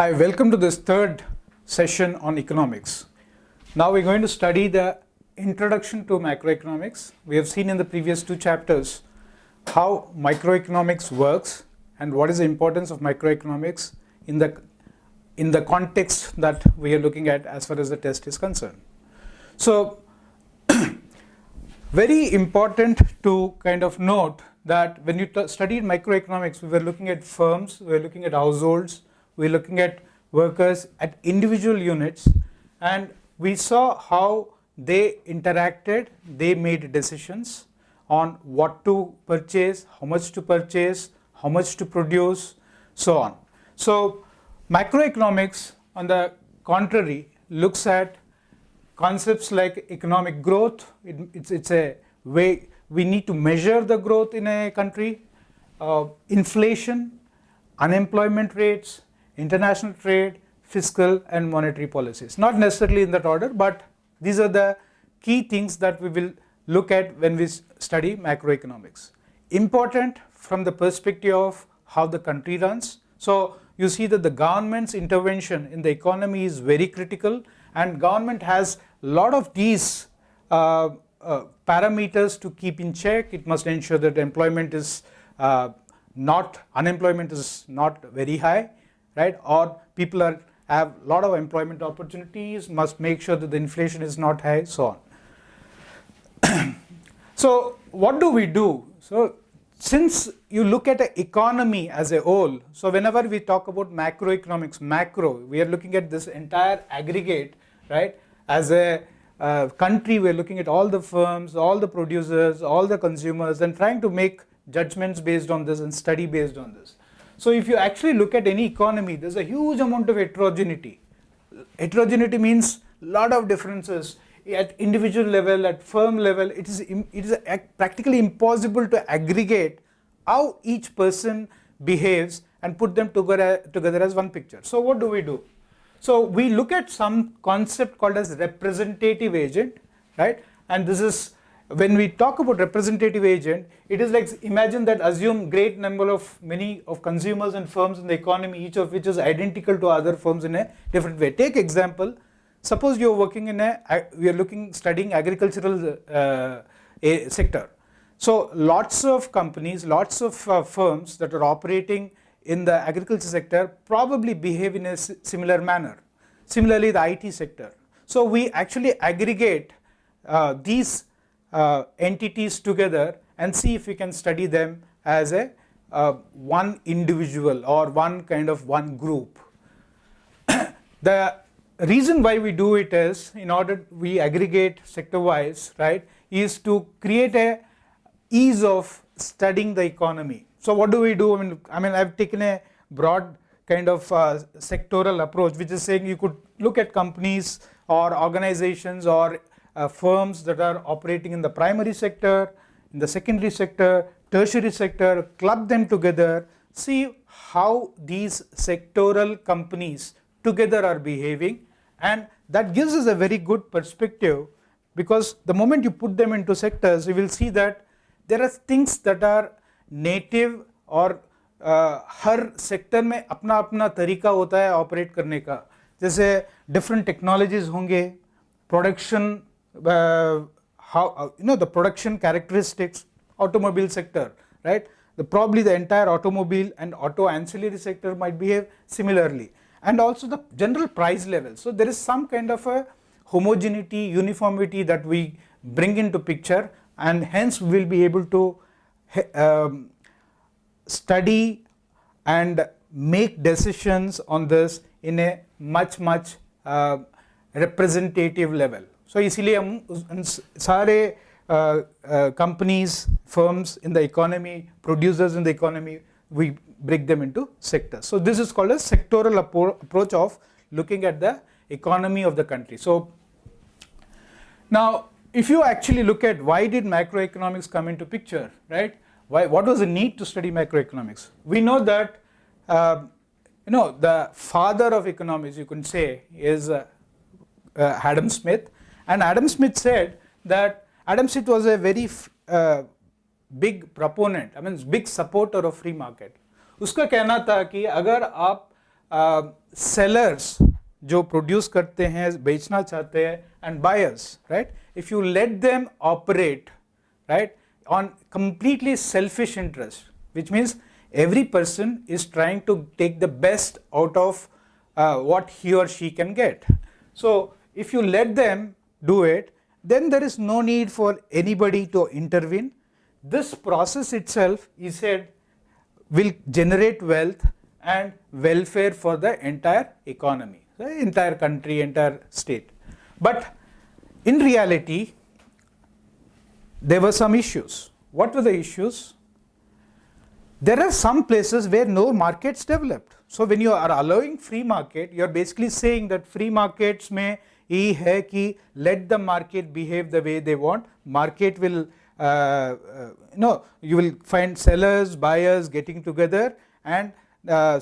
Hi, welcome to this third session on economics. Now we're going to study the introduction to macroeconomics. We have seen in the previous two chapters how microeconomics works and what is the importance of microeconomics in the context that we are looking at as far as the test is concerned. So very important to kind of note that when you studied microeconomics, we were looking at firms, we were looking at households, we're looking at workers at individual units, and we saw how they interacted, they made decisions on what to purchase, how much to produce, so on. So macroeconomics, on the contrary, looks at concepts like economic growth. It's a way we need to measure the growth in a country, inflation, unemployment rates, international trade, fiscal and monetary policies. Not necessarily in that order, but these are the key things that we will look at when we study macroeconomics. Important from the perspective of how the country runs. So you see that the government's intervention in the economy is very critical, and government has a lot of these parameters to keep in check. It must ensure that unemployment is not very high, right? Or people have a lot of employment opportunities, must make sure that the inflation is not high, so on. So what do we do? So since you look at the economy as a whole, so whenever we talk about macroeconomics, we are looking at this entire aggregate, right? As a country, we are looking at all the firms, all the producers, all the consumers, and trying to make judgments based on this and study based on this. So if you actually look at any economy, there's a huge amount of heterogeneity. Heterogeneity means a lot of differences at individual level, at firm level. It is practically impossible to aggregate how each person behaves and put them together as one picture. So what do? So we look at some concept called as representative agent, right? And this is, when we talk about representative agent, it is like, imagine that, assume great number of many of consumers and firms in the economy, each of which is identical to other firms in a different way. Take example, suppose you're working we are studying agricultural sector. So lots of companies, lots of firms that are operating in the agriculture sector probably behave in a similar manner. Similarly, the IT sector. So we actually aggregate these entities together and see if we can study them as a one individual or one group. The reason why we do it is, in order we aggregate sector wise, right, is to create a ease of studying the economy. So what do we do? I mean I've taken a broad kind of sectoral approach, which is saying you could look at companies or organizations or firms that are operating in the primary sector, in the secondary sector, tertiary sector, club them together, see how these sectoral companies together are behaving, and that gives us a very good perspective, because the moment you put them into sectors, you will see that there are things that are native, और हर sector में अपना अपना तरीका होता है operate करने का. जैसे डिफरेंट टेक्नोलॉजीज होंगे, production, how the production characteristics, automobile sector, right? Probably the entire automobile and auto ancillary sector might behave similarly, and also the general price level. So there is some kind of a homogeneity, uniformity that we bring into picture, and hence we will be able to study and make decisions on this in a much representative level. So इसीलिए हम सारे companies, firms in the economy, producers in the economy, we break them into sectors. So this is called a sectoral approach of looking at the economy of the country. So now if you actually look at why did macroeconomics come into picture, right? What was the need to study macroeconomics? We know that the father of economics, you can say, is Adam Smith. And Adam Smith said that Adam Smith was a very big proponent, big supporter of free market. उसका कहना था कि अगर आप sellers जो produce करते हैं, बेचना चाहते हैं, and buyers, right? If you let them operate, right, on completely selfish interest, which means every person is trying to take the best out of what he or she can get. So if you let them do it, then there is no need for anybody to intervene. This process itself, he said, will generate wealth and welfare for the entire economy, the entire country, entire state. But in reality, there were some issues. What were the issues? There are some places where no markets developed. So when you are allowing free market, you are basically saying that free markets में ये है कि let the market behave the way they want. Market will, you will find sellers, buyers getting together, and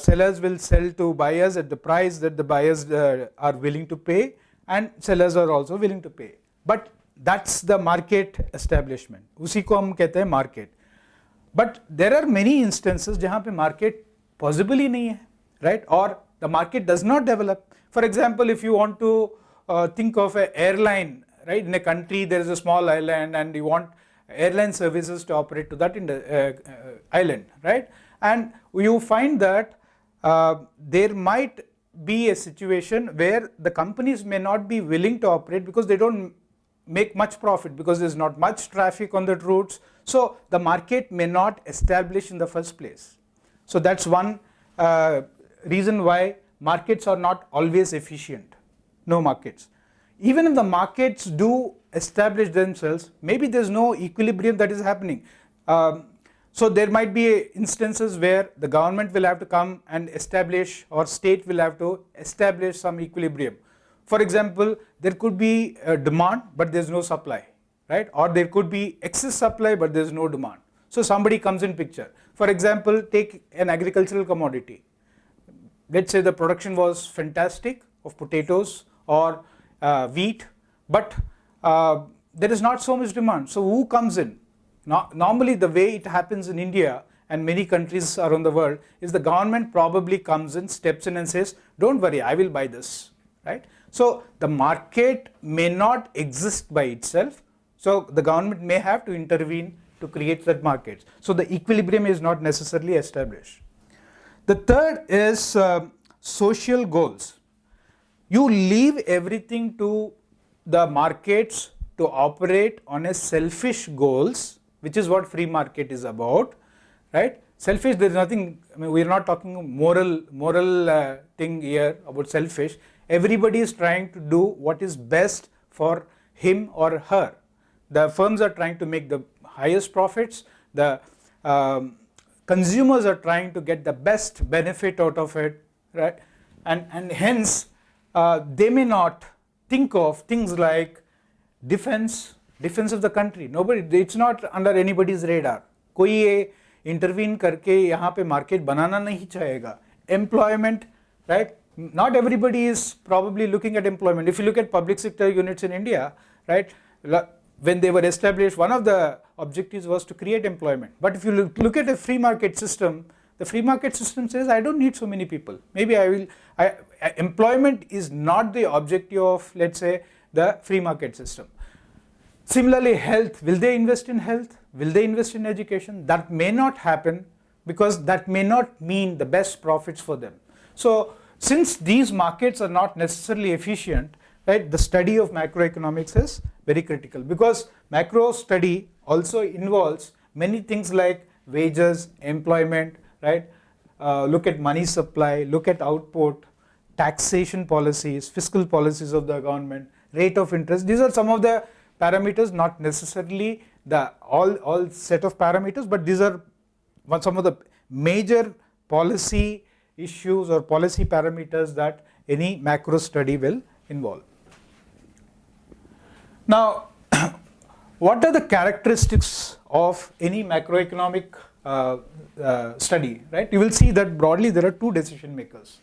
sellers will sell to buyers at the price that the buyers are willing to pay, and sellers are also willing to pay. But that's the market establishment. उसी को हम कहते हैं market. But there are many instances जहाँ पे market possible ही नहीं है, right? Or the market does not develop. For example, if you want to think of an airline, right? In a country there is a small island and you want airline services to operate to that island, right? And you find that there might be a situation where the companies may not be willing to operate because they don't make much profit, because there is not much traffic on the routes. So the market may not establish in the first place. So that's one reason why markets are not always efficient. No markets. Even if the markets do establish themselves, maybe there's no equilibrium that is happening. So there might be instances where the government will have to come and establish, or state will have to establish some equilibrium. For example, there could be a demand but there's no supply, right? Or there could be excess supply but there's no demand. So somebody comes in picture. For example, take an agricultural commodity. Let's say the production was fantastic of potatoes or wheat, but there is not so much demand. So who comes in? Normally the way it happens in India and many countries around the world is the government probably comes in, steps in and says, don't worry, I will buy this, right? So the market may not exist by itself. So the government may have to intervene to create that market. So the equilibrium is not necessarily established. The third is social goals. You leave everything to the markets to operate on a selfish goals, which is what free market is about, right? Selfish, there is nothing, I mean, we are not talking moral thing here about selfish. Everybody is trying to do what is best for him or her. The firms are trying to make the highest profits. The consumers are trying to get the best benefit out of it, right? And hence, they may not think of things like defense of the country. Nobody, it's not under anybody's radar. कोई ये intervene करके यहाँ पे market बनाना नहीं चाहेगा. Employment, right? Not everybody is probably looking at employment. If you look at public sector units in India, right? When they were established, one of the objectives was to create employment. But if you look at a free market system, the free market system says, I don't need so many people. Maybe employment is not the objective of, let's say, the free market system. Similarly, health, will they invest in health? Will they invest in education? That may not happen because that may not mean the best profits for them. So since these markets are not necessarily efficient, right, the study of macroeconomics is very critical, because macro study also involves many things like wages, employment, right? Look at money supply, look at output, taxation policies, fiscal policies of the government, rate of interest. These are some of the parameters, not necessarily the all set of parameters, but these are some of the major policy issues or policy parameters that any macro study will involve. Now, what are the characteristics of any macroeconomic study, right? You will see that broadly there are two decision makers.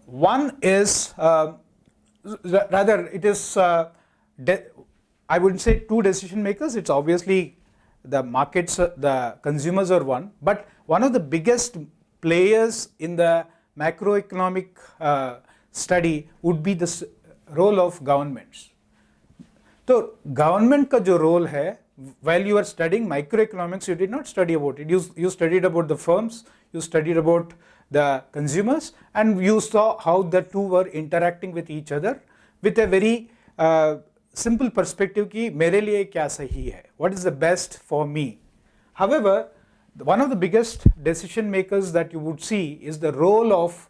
One is, rather it is, I wouldn't say two decision makers, it's obviously the markets, the consumers are one, but one of the biggest players in the macroeconomic study would be the role of governments. तो government का जो role है, while you are studying microeconomics, you did not study about it. You studied about the firms, you studied about the consumers, and you saw how the two were interacting with each other with a very simple perspective कि मेरे लिए क्या सही है, what is the best for me. However, one of the biggest decision makers that you would see is the role of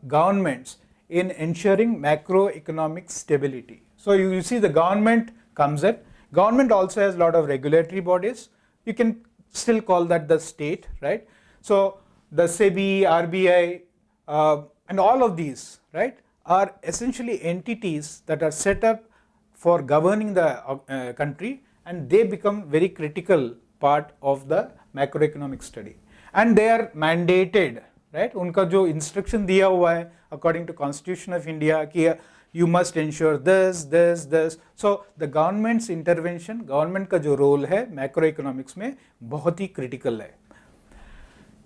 governments in ensuring macroeconomic stability. So you see the government comes in. Government also has a lot of regulatory bodies. You can still call that the state, right? So the SEBI, RBI, and all of these, right, are essentially entities that are set up for governing the country, and they become very critical part of the macroeconomic study. And they are mandated, right? उनका जो instruction दिया हुआ है according to Constitution of India कि you must ensure this, this, this. So the government's intervention, government का जो role है macroeconomics में बहुत ही critical है.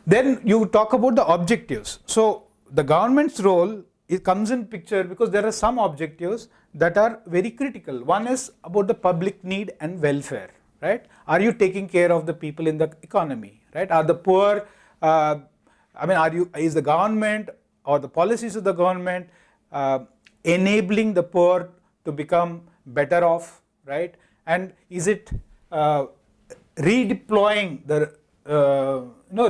Then you talk about the objectives. So the government's role, it comes in picture because there are some objectives that are very critical. One is about the public need and welfare, right? Are you taking care of the people in the economy, right? Are the poor, is the government or the policies of the government enabling the poor to become better off, right? And is it redeploying the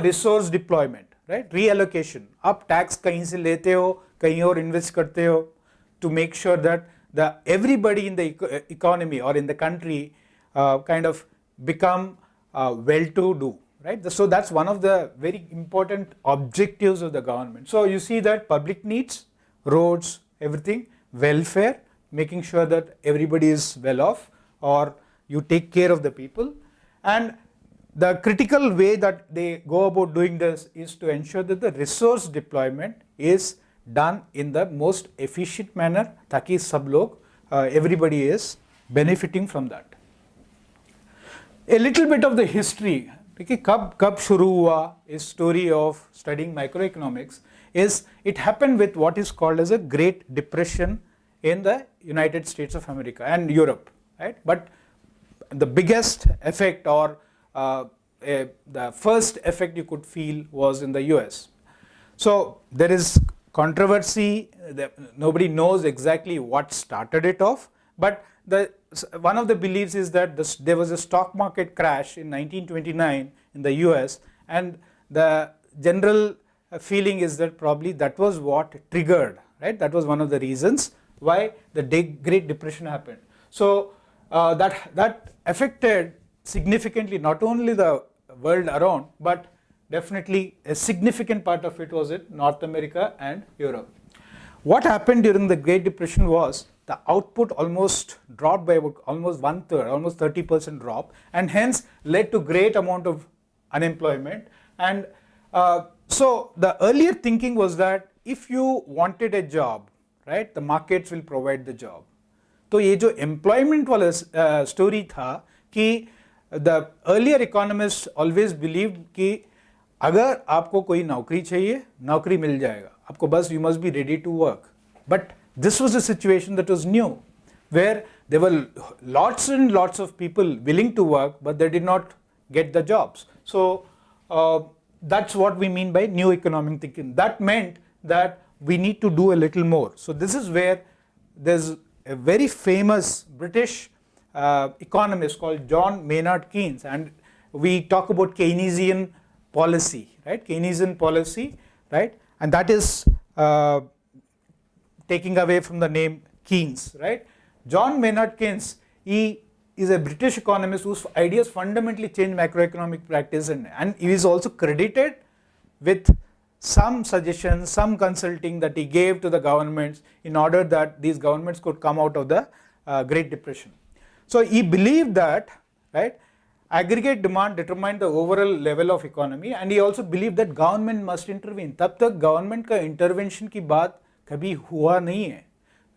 resource deployment, right? Reallocation. आप tax कहीं से लेते हो, कहीं और invest करते हो, to make sure that everybody in the economy or in the country kind of become well-to-do, right? So that's one of the very important objectives of the government. So you see that public needs, roads, everything, welfare, making sure that everybody is well off or you take care of the people. And the critical way that they go about doing this is to ensure that the resource deployment is done in the most efficient manner ताकि सब लोग everybody is benefiting from that. A little bit of the history, देखिए कब शुरू हुआ इस story of studying microeconomics is it happened with what is called as a Great Depression in the United States of America and Europe, right? But the biggest effect or the first effect you could feel was in the US. So there is controversy, nobody knows exactly what started it off, but one of the beliefs is that there was a stock market crash in 1929 in the US, and the general feeling is that probably that was what triggered, right? That was one of the reasons why the Great Depression happened. So that affected significantly not only the world around, but definitely a significant part of it was in North America and Europe. What happened during the Great Depression was the output almost dropped by about almost 1/3, almost 30% drop, and hence led to great amount of unemployment. And so the earlier thinking was that if you wanted a job, right, the markets will provide the job. तो ये जो employment वाला story था कि the earlier economists always believed कि अगर आपको कोई नौकरी चाहिए, नौकरी मिल जाएगा, आपको बस you must be ready to work. But this was a situation that was new, where there were lots and lots of people willing to work, but they did not get the jobs. So that's what we mean by new economic thinking. That meant that we need to do a little more. So this is where there's a very famous British economist called John Maynard Keynes, and we talk about Keynesian policy, right? Keynesian policy, right? And that is taking away from the name Keynes, right? John Maynard Keynes, he is a British economist whose ideas fundamentally changed macroeconomic practice, and he is also credited with some suggestions, some consulting that he gave to the governments in order that these governments could come out of the Great Depression. So he believed that, right, aggregate demand determined the overall level of economy, and he also believed that government must intervene. तब तक government का intervention की बात कभी हुआ नहीं है,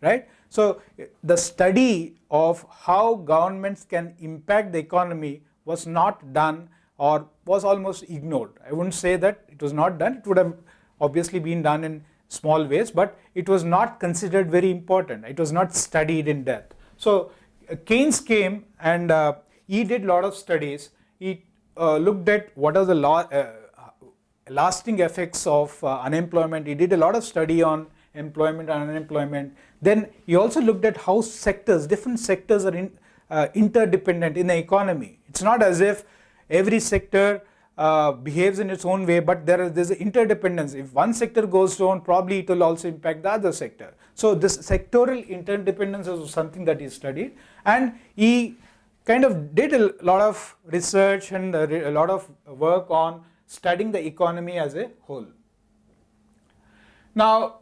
right? So the study of how governments can impact the economy was not done or was almost ignored. I wouldn't say that it was not done. It would have obviously been done in small ways, but it was not considered very important. It was not studied in depth. So Keynes came and he did a lot of studies. He looked at what are the lasting effects of unemployment. He did a lot of study on employment and unemployment. Then he also looked at how different sectors are interdependent in the economy. It's not as if every sector behaves in its own way, but there's an interdependence. If one sector goes down, probably it will also impact the other sector. So this sectoral interdependence is something that he studied, and he kind of did a lot of research and a lot of work on studying the economy as a whole. Now,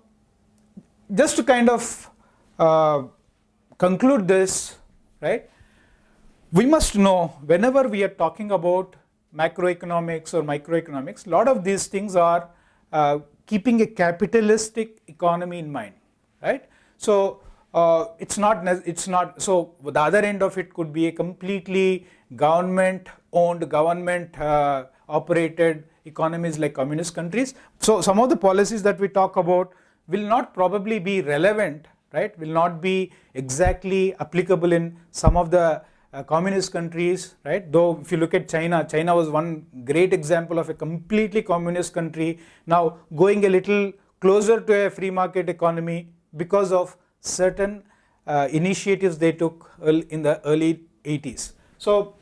just to kind of conclude this, right? We must know whenever we are talking about macroeconomics or microeconomics, a lot of these things are keeping a capitalistic economy in mind, right? So it's not. So the other end of it could be a completely government-owned, government-operated economies like communist countries. So some of the policies that we talk about will not probably be relevant, right? Will not be exactly applicable in some of the communist countries, right? Though if you look at China, China was one great example of a completely communist country now going a little closer to a free market economy because of certain initiatives they took in the early 80s. So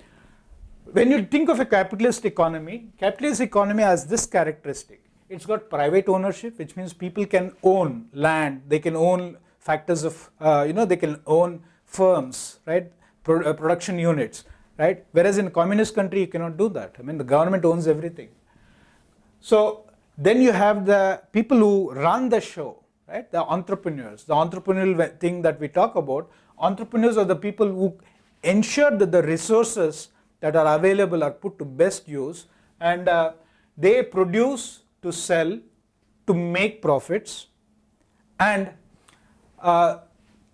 when you think of a capitalist economy has this characteristic. It's got private ownership, which means people can own land, they can own factors of, they can own firms, right? Production units, right? Whereas in a communist country, you cannot do that. I mean, the government owns everything. So then you have the people who run the show, right? The entrepreneurs, the entrepreneurial thing that we talk about. Entrepreneurs are the people who ensure that the resources that are available are put to best use, and they produce to sell, to make profits, and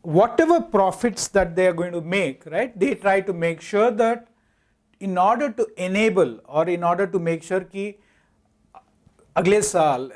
whatever profits that they are going to make, right, they try to make sure that in order to enable or in order to make sure कि अगले साल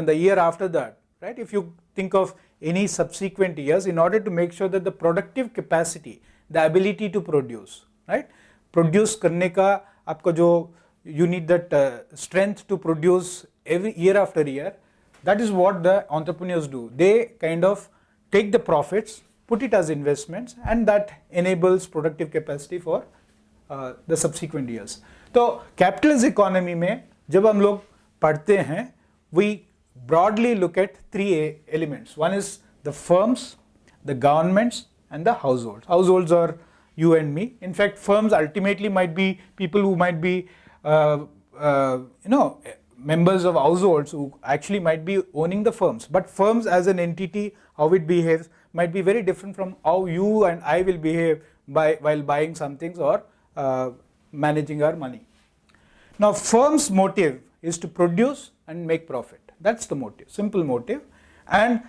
the year after that, right, if you think of any subsequent years, in order to make sure that the productive capacity, the ability to produce, right, produce करने का आपका जो you need that strength to produce every year after year. That is what the entrepreneurs do. They kind of take the profits, put it as investments, and that enables productive capacity for the subsequent years. So capitalist economy में जब हम लोग पढ़ते हैं, we broadly look at three elements. One is the firms, the governments, and the households. Households are you and me. In fact, firms ultimately might be people who might be members of households who actually might be owning the firms. But firms as an entity, how it behaves, might be very different from how you and I will behave while buying some things or managing our money. Now, firm's motive is to produce and make profit. That's the motive, simple motive. And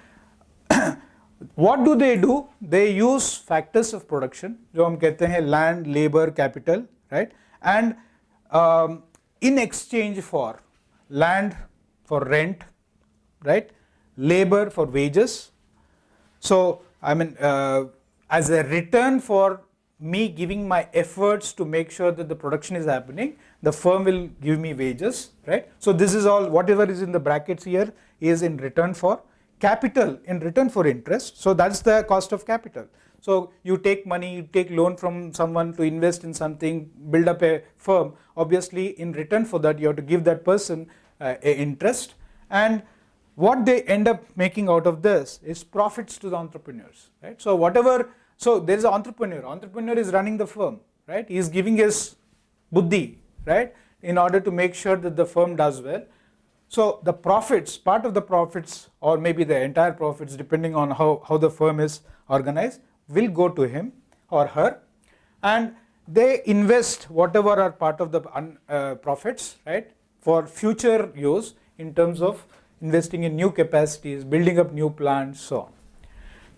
what do? They use factors of production, जो हम कहते हैं land, labor, capital, right? And in exchange for land for rent, right? Labor for wages. So I mean, as a return for me giving my efforts to make sure that the production is happening, the firm will give me wages, right? So this is all, whatever is in the brackets here is in return for capital, in return for interest. So that's the cost of capital. So you take money, you take loan from someone to invest in something, build up a firm. Obviously, in return for that, you have to give that person interest. And what they end up making out of this is profits to the entrepreneurs, right? So whatever, so there is an entrepreneur. Entrepreneur is running the firm, right? He is giving his buddhi, right, in order to make sure that the firm does well. So the profits, part of the profits, or maybe the entire profits, depending on how the firm is organized, will go to him or her, and they invest whatever are part of the profits, right, for future use in terms of investing in new capacities, building up new plants, so on.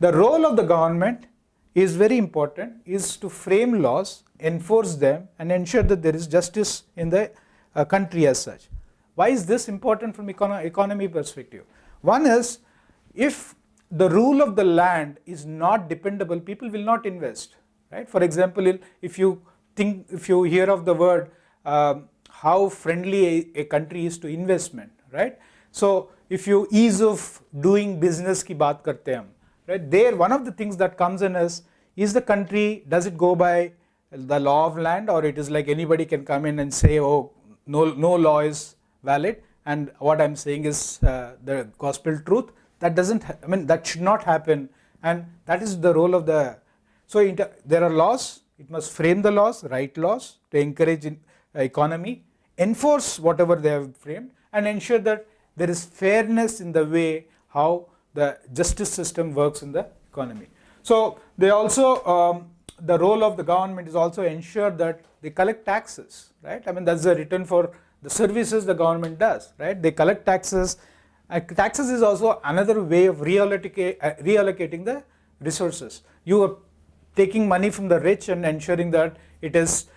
The role of the government is very important, is to frame laws, enforce them, and ensure that there is justice in the country as such. Why is this important from economy perspective? One is, if the rule of the land is not dependable, people will not invest, right? For example, if you hear of the word how friendly a country is to investment, right? So if you ease of doing business ki baat karte hain, right? There, one of the things that comes in is the country, does it go by the law of land, or it is like anybody can come in and say, oh, no law is valid, and what I'm saying is the gospel truth? That doesn't, that should not happen, and that is the role of the, so there are laws, it must frame the laws, write laws to encourage economy, enforce whatever they have framed, and ensure that there is fairness in the way how the justice system works in the economy. So they also, the role of the government is also ensure that they collect taxes, right? That's the return for the services the government does, right? They collect taxes. Taxes is also another way of reallocating the resources. You are taking money from the rich and ensuring that it is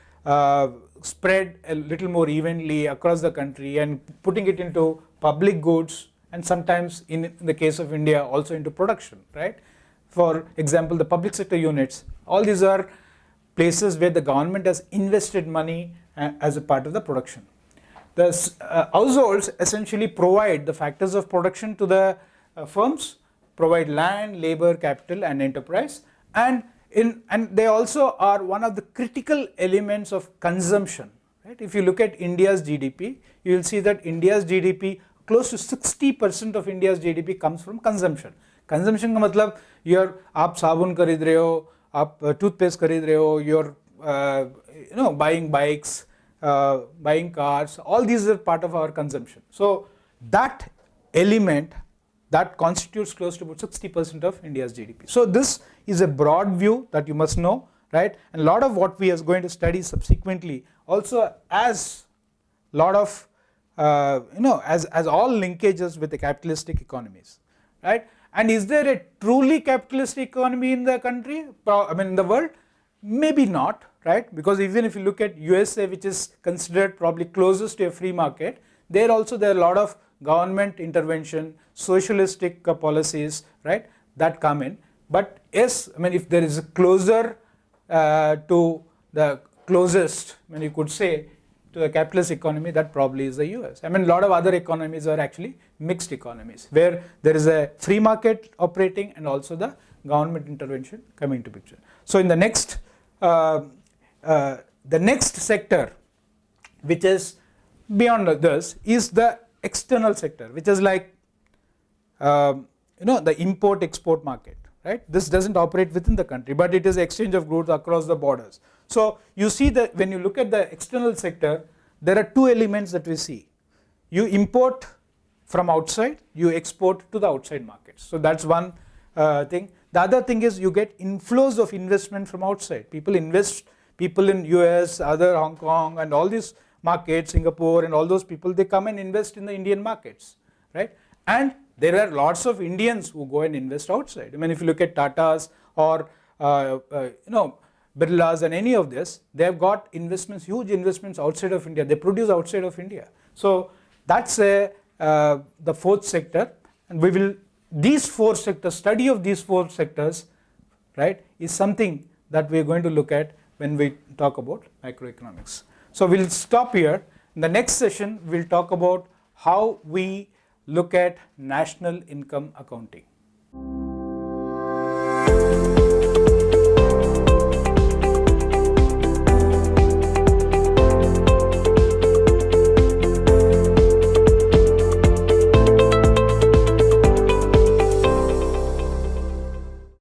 spread a little more evenly across the country and putting it into public goods, and sometimes in the case of India also into production, right? For example, the public sector units, all these are places where the government has invested money as a part of the production. The households essentially provide the factors of production to the firms, provide land, labor, capital, and enterprise, and they also are one of the critical elements of consumption, right? If you look at India's GDP, you will see that India's GDP, close to 60% of India's GDP comes from consumption. Consumption का मतलब आप साबुन खरीद रहे हो, आप toothpaste खरीद रहे हो, you're buying bikes, buying cars, all these are part of our consumption. So that element, that constitutes close to about 60% of India's GDP. So this is a broad view that you must know, right? And a lot of what we are going to study subsequently also as lot of, as all linkages with the capitalistic economies, right? And is there a truly capitalistic economy in the country, in the world? Maybe not, right? Because even if you look at USA, which is considered probably closest to a free market, there are a lot of government intervention, socialistic policies, right, that come in. But yes, if there is a closer to the closest, you could say, to the capitalist economy, that probably is the US. A lot of other economies are actually mixed economies, where there is a free market operating and also the government intervention coming into picture. So in the next sector, which is beyond this, is the external sector, which is like the import-export market, right? This doesn't operate within the country, but it is exchange of goods across the borders. So you see that when you look at the external sector, there are two elements that we see. You import from outside, you export to the outside markets. So that's one thing. The other thing is you get inflows of investment from outside. People invest, people in US, other Hong Kong, and all these markets, Singapore, and all those people, they come and invest in the Indian markets, right? And there are lots of Indians who go and invest outside. If you look at Tata's or Birlas and any of this, they have got investments, huge investments outside of India. They produce outside of India. So that's the fourth sector, and we will, these four sectors, study of these four sectors, right, is something that we are going to look at when we talk about microeconomics. So we'll stop here. In the next session, we'll talk about how we look at national income accounting.